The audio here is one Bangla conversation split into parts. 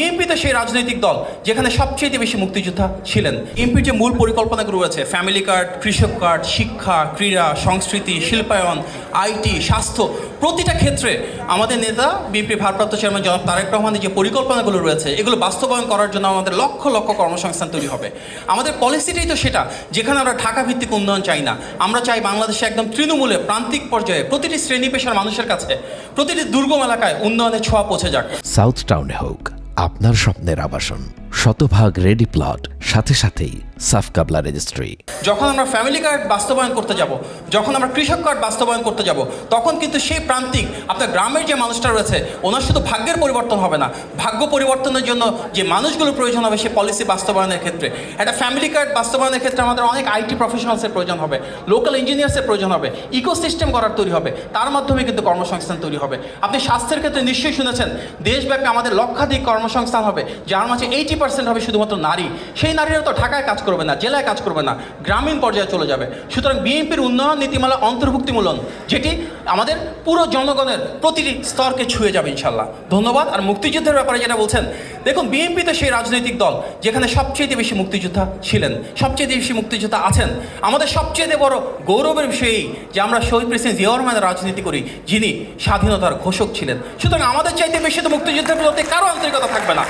বিএনপি তো সেই রাজনৈতিক দল যেখানে সবচেয়ে বেশি মুক্তিযোদ্ধা ছিলেন। বিএনপির যে মূল পরিকল্পনাগুলো রয়েছে, ফ্যামিলি কার্ড, কৃষক কার্ড, শিক্ষা, ক্রীড়া, সংস্কৃতি, শিল্পায়ন, আইটি, স্বাস্থ্য, প্রতিটা ক্ষেত্রে আমাদের নেতা বিএনপির ভারপ্রাপ্ত চেয়ারম্যান জনাব তারেক রহমানের যে পরিকল্পনাগুলো রয়েছে এগুলো বাস্তবায়ন করার জন্য আমাদের লক্ষ লক্ষ কর্মসংস্থান তৈরি হবে। আমাদের পলিসিটাই তো সেটা, যেখানে আমরা ঢাকা ভিত্তিক উন্নয়ন চাই না, আমরা চাই বাংলাদেশে একদম তৃণমূলে প্রান্তিক পর্যায়ে প্রতিটি শ্রেণী পেশার মানুষের কাছে প্রতিটি দুর্গম এলাকায় উন্নয়নের ছোঁয়া পৌঁছে যাক। সাউথ টাউনে হোক আপনার স্বপ্নের আবাসন, শতভাগ রেডি প্লট, সাথে সাথেই সাফ কাবলা রেজিস্ট্রি। যখন আমরা ফ্যামিলি কার্ড বাস্তবায়ন করতে যাব, যখন আমরা কৃষক কার্ড বাস্তবায়ন করতে যাব, তখন কিন্তু সেই প্রান্তিক আপনার গ্রামের যে মানুষটা রয়েছে ওনার শুধু ভাগ্যের পরিবর্তন হবে না, ভাগ্য পরিবর্তনের জন্য যে মানুষগুলো প্রয়োজন হবে সেই পলিসি বাস্তবায়নের ক্ষেত্রে, একটা ফ্যামিলি কার্ড বাস্তবায়নের ক্ষেত্রে আমাদের অনেক আইটি প্রফেশনালসের প্রয়োজন হবে, লোকাল ইঞ্জিনিয়ার্সের প্রয়োজন হবে, ইকোসিস্টেম করার তৈরি হবে, তার মাধ্যমে কিন্তু কর্মসংস্থান তৈরি হবে। আপনি স্বাস্থ্যের ক্ষেত্রে নিশ্চয়ই শুনেছেন দেশব্যাপী আমাদের লক্ষাধিক কর্মসংস্থান হবে, যার মাঝে 80% হবে শুধুমাত্র নারী। সেই নারীরা তো ঢাকায় কাজ করবে না, জেলায় কাজ করবে না, গ্রামীণ পর্যায়ে চলে যাবে। সুতরাং বিএনপির উন্নয়ন নীতিমালা অন্তর্ভুক্তিমূলক, যেটি আমাদের পুরো জনগণের প্রতিটি স্তরকে ছুঁয়ে যাবে ইনশাল্লাহ। ধন্যবাদ। আর মুক্তিযুদ্ধের ব্যাপারে যেটা বলছেন, দেখুন বিএনপি তো সেই রাজনৈতিক দল যেখানে সবচেয়ে বেশি মুক্তিযোদ্ধা ছিলেন, সবচেয়ে বেশি মুক্তিযোদ্ধা আছেন। আমাদের সবচেয়ে বড় গৌরবের বিষয় এই যে আমরা শহীদ প্রেসিডেন্ট জিয়াউর রহমানের রাজনীতি করি, যিনি স্বাধীনতার ঘোষক ছিলেন। সুতরাং আমাদের চাইতে বেশি তো মুক্তিযুদ্ধের প্রতি কারো আন্তরিকতা থাকবে না।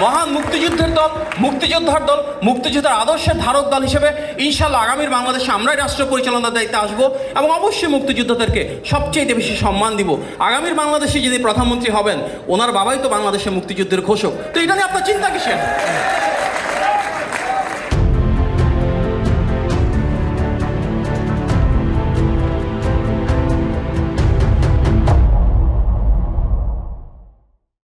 মহান মুক্তিযুদ্ধের দল, মুক্তিযোদ্ধার দল, মুক্তিযোদ্ধার আদর্শের ধারক দল হিসেবে ইনশাল্লাহ আগামীর বাংলাদেশে আমরাই রাষ্ট্র পরিচালনার দায়িত্বে আসবো এবং অবশ্যই মুক্তিযোদ্ধাদেরকে সবচেয়ে বেশি সম্মান দিব। আগামীর বাংলাদেশে যিনি প্রধানমন্ত্রী হবেন ওনার বাবাই তো বাংলাদেশের মুক্তিযুদ্ধের ঘোষক, তো এটা নিয়ে আপনার চিন্তা কিসের?